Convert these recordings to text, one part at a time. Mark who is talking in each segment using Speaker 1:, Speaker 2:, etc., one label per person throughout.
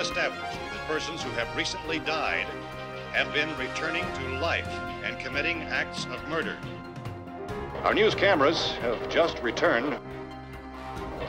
Speaker 1: established that persons who have recently died have been returning to life and committing acts of murder. Our news cameras have just returned,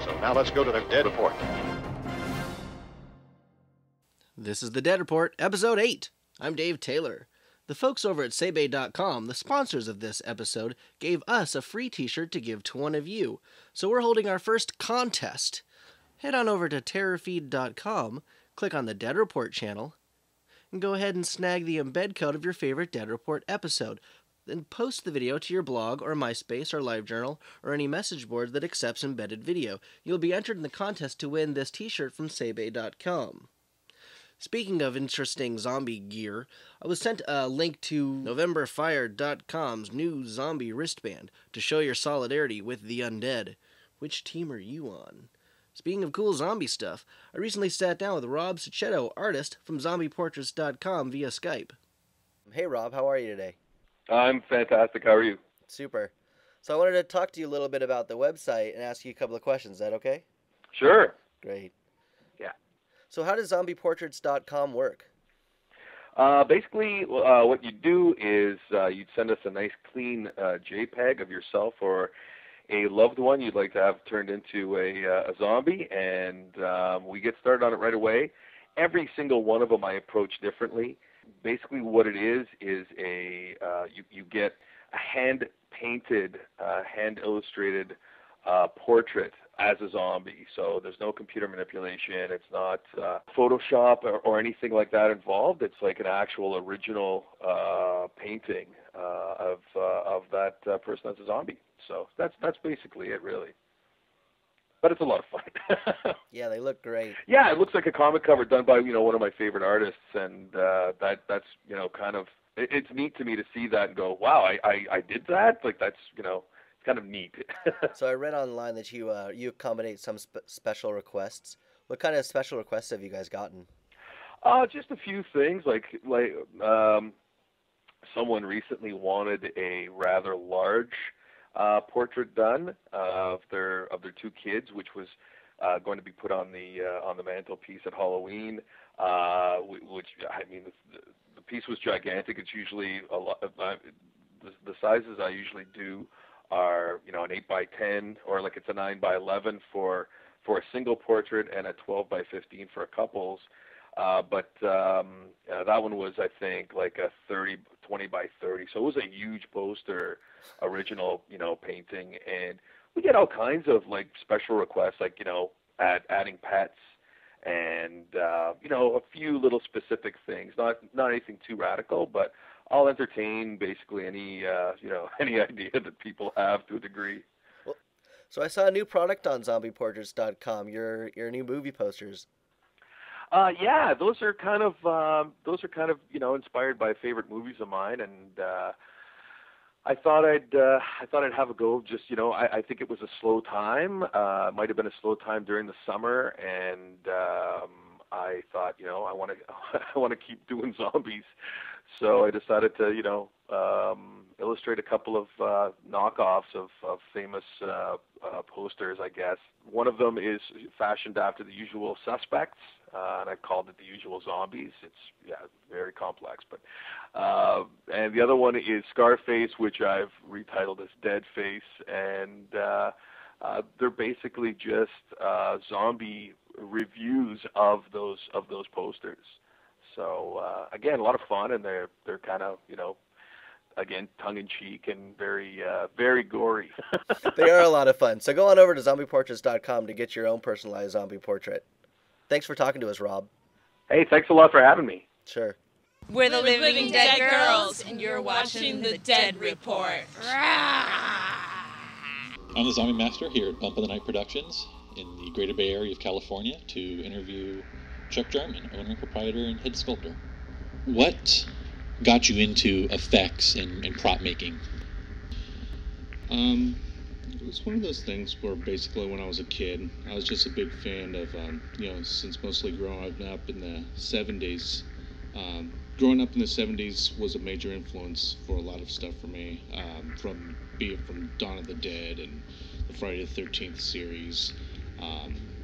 Speaker 1: so now let's go to the Dead Report.
Speaker 2: This is the Dead Report, Episode 8. I'm Dave Taylor. The folks over at Sebay.com, the sponsors of this episode, gave us a free t-shirt to give to one of you, so we're holding our first contest. Head on over to terrorfeed.com, click on the Dead Report channel, and go ahead and snag the embed code of your favorite Dead Report episode. Then post the video to your blog or MySpace or LiveJournal or any message board that accepts embedded video. You'll be entered in the contest to win this t-shirt from Sebay.com. Speaking of interesting zombie gear, I was sent a link to NovemberFire.com's new zombie wristband to show your solidarity with the undead. Which team are you on? Speaking of cool zombie stuff, I recently sat down with Rob Sacchetto, artist from ZombiePortraits.com via Skype. Hey Rob, how are you today?
Speaker 3: I'm fantastic. How are you?
Speaker 2: Super. So I wanted to talk to you a little bit about the website and ask you a couple of questions. Is that okay?
Speaker 3: Sure.
Speaker 2: Great.
Speaker 3: Yeah.
Speaker 2: So how does ZombiePortraits.com work?
Speaker 3: Basically, what you do is you'd send us a nice clean JPEG of yourself or a loved one you'd like to have turned into a zombie, and we get started on it right away. Every single one of them I approach differently. Basically what it is you get a hand-painted, hand-illustrated portrait as a zombie. So there's no computer manipulation. It's not Photoshop or anything like that involved. It's like an actual original painting of that person as a zombie. So that's basically it, really. But it's a lot of fun.
Speaker 2: Yeah, they look great.
Speaker 3: Yeah, it looks like a comic cover done by one of my favorite artists, and that's kind of it's neat to me to see that and go, wow, I did that. Like that's kind of neat.
Speaker 2: So I read online that you accommodate some special requests. What kind of special requests have you guys gotten?
Speaker 3: Just a few things. Like someone recently wanted a rather large portrait done of their two kids, which was going to be put on the mantelpiece at Halloween. Which I mean, the piece was gigantic. It's usually a lot. The sizes I usually do are an 8x10 or like it's a 9x11 for a single portrait and a 12x15 for a couples. But that one was, I think, like a 20x30. So it was a huge poster, original, painting. And we get all kinds of like special requests, like, adding pets and, a few little specific things, not anything too radical, but I'll entertain basically any idea that people have to a degree.
Speaker 2: Well, so I saw a new product on ZombiePortraits.com. Your new movie posters.
Speaker 3: Yeah, those are kind of inspired by favorite movies of mine, and I thought I'd have a go. Just I think it was a slow time. It might have been a slow time during the summer, and I thought I want to keep doing zombies. So I decided to illustrate a couple of knockoffs of famous posters, I guess. One of them is fashioned after The Usual Suspects, and I called it The Usual Zombies. It's very complex, but and the other one is Scarface, which I've retitled as Dead Face, and they're basically just zombie reviews of those posters. So again, a lot of fun, and they're kind of again tongue in cheek and very gory.
Speaker 2: They are a lot of fun. So go on over to ZombiePortraits.com to get your own personalized zombie portrait. Thanks for talking to us, Rob.
Speaker 3: Hey, thanks a lot for having me.
Speaker 2: Sure.
Speaker 4: We're the Living Dead Girls, and you're watching the Dead Report.
Speaker 5: I'm the Zombiemaster here at Bump of the Night Productions in the Greater Bay Area of California to interview Chuck Jarman, owner, proprietor, and head sculptor. What got you into effects and prop making?
Speaker 6: It was one of those things where basically when I was a kid, I was just a big fan of, since mostly growing up in the 70s. Growing up in the 70s was a major influence for a lot of stuff for me, from Dawn of the Dead and the Friday the 13th series,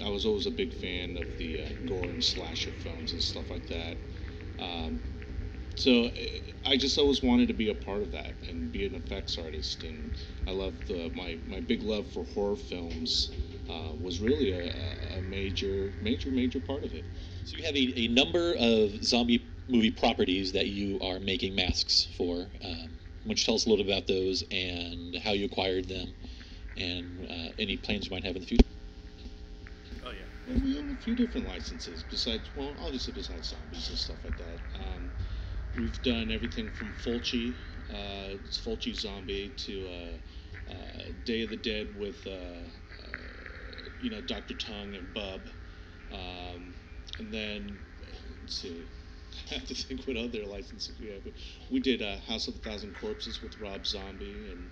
Speaker 6: I was always a big fan of the gore and slasher films and stuff like that. So I just always wanted to be a part of that and be an effects artist. And I love my big love for horror films was really a major part of it.
Speaker 5: So you have a number of zombie movie properties that you are making masks for. Why don't you tell us a little bit about those and how you acquired them and any plans you might have in the future?
Speaker 6: Oh, yeah. Well, we own a few different licenses obviously besides zombies and stuff like that. We've done everything from Fulci, it's Fulci Zombie, to Day of the Dead with, Dr. Tongue and Bub. And then, let's see, I have to think what other licenses we have. We did House of a Thousand Corpses with Rob Zombie, and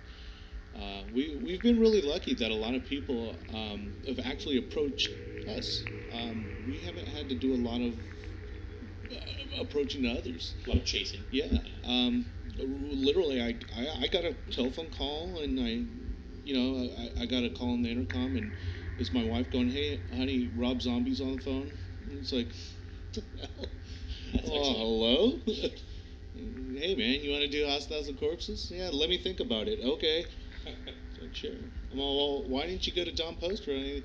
Speaker 6: we've been really lucky that a lot of people have actually approached us. We haven't had to do a lot of approaching to others.
Speaker 5: A lot of chasing.
Speaker 6: Yeah. Literally, I got a telephone call, and I got a call on the intercom, and it's my wife going, "Hey, honey, Rob Zombie's on the phone." And it's like, what the hell? Hello? Hey, man, you want to do House of 1,000 Corpses? Yeah, let me think about it. Okay. Like, sure. I'm all, well, why didn't you go to Don Post? Well,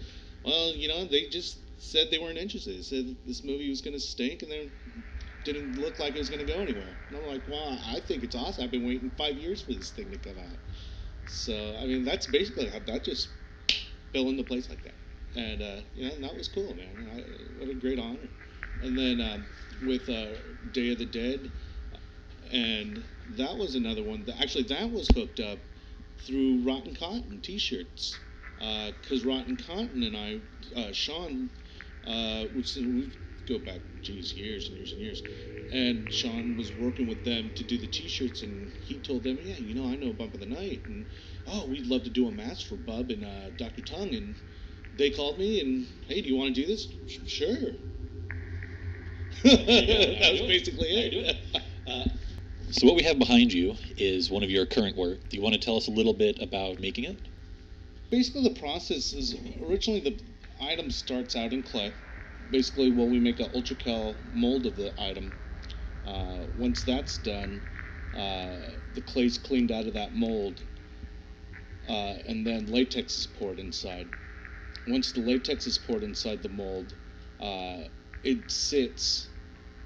Speaker 6: they just said they weren't interested. They said this movie was going to stink, and then didn't look like it was going to go anywhere. And I'm like, well, I think it's awesome. I've been waiting 5 years for this thing to come out. So, I mean, that's basically how that just fell into place like that. And, and that was cool, man. What a great honor. And then with Day of the Dead, and that was another one. That was hooked up through Rotten Cotton T-shirts. Because Rotten Cotton and I, Sean, we go back, years and years and years. And Sean was working with them to do the T-shirts, and he told them, yeah, I know Bump of the Night, and we'd love to do a mask for Bub and Dr. Tongue, and they called me, and hey, do you want to do this? Sure. That was basically it.
Speaker 5: So what we have behind you is one of your current work. Do you want to tell us a little bit about making it?
Speaker 6: Basically, the process is originally the item starts out in clay. Basically, we make an ultra-cal mold of the item. Once that's done, the clay's cleaned out of that mold, and then latex is poured inside. Once the latex is poured inside the mold, it sits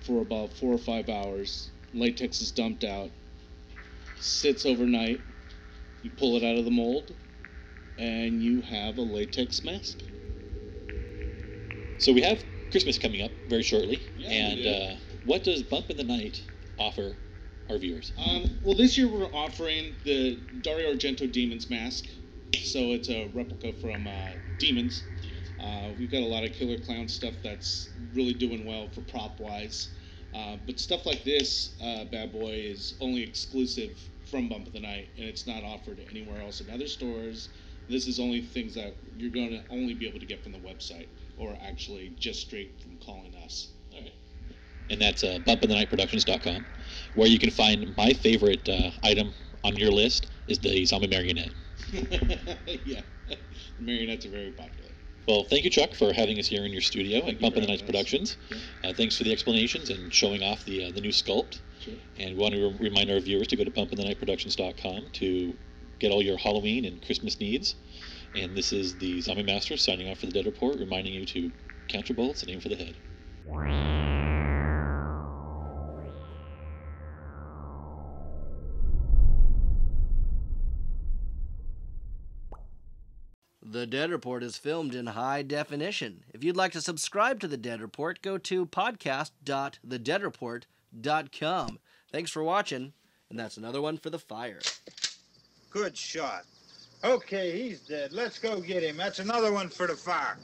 Speaker 6: for about 4 or 5 hours. Latex is dumped out, sits overnight. You pull it out of the mold, and you have a latex mask.
Speaker 5: So we have Christmas coming up very shortly,
Speaker 6: yeah,
Speaker 5: and what does Bump in the Night offer our viewers?
Speaker 6: Well, this year we're offering the Dario Argento Demons mask. So it's a replica from Demons. We've got a lot of Killer Clown stuff that's really doing well for prop-wise. But stuff like this bad boy is only exclusive from Bump of the Night, and it's not offered anywhere else in other stores. This is only things that you're going to only be able to get from the website, or actually just straight from calling us.
Speaker 5: All right. And that's bumpinthenightproductions.com, where you can find my favorite item on your list is the zombie marionette.
Speaker 6: Yeah, the marionettes are very popular.
Speaker 5: Well, thank you, Chuck, for having us here in your studio at Bump in the Night Productions.
Speaker 6: Yeah.
Speaker 5: Thanks for the explanations and showing off the new sculpt.
Speaker 6: Sure.
Speaker 5: And we want to remind our viewers to go to bumpinthenightproductions.com to get all your Halloween and Christmas needs. And this is the Zombiemaster signing off for the Dead Report, reminding you to count your bullets and aim for the head.
Speaker 2: The Dead Report is filmed in high definition. If you'd like to subscribe to The Dead Report, go to podcast.thedeadreport.com. Thanks for watching, and that's another one for the fire.
Speaker 7: Good shot. Okay, he's dead. Let's go get him. That's another one for the fire.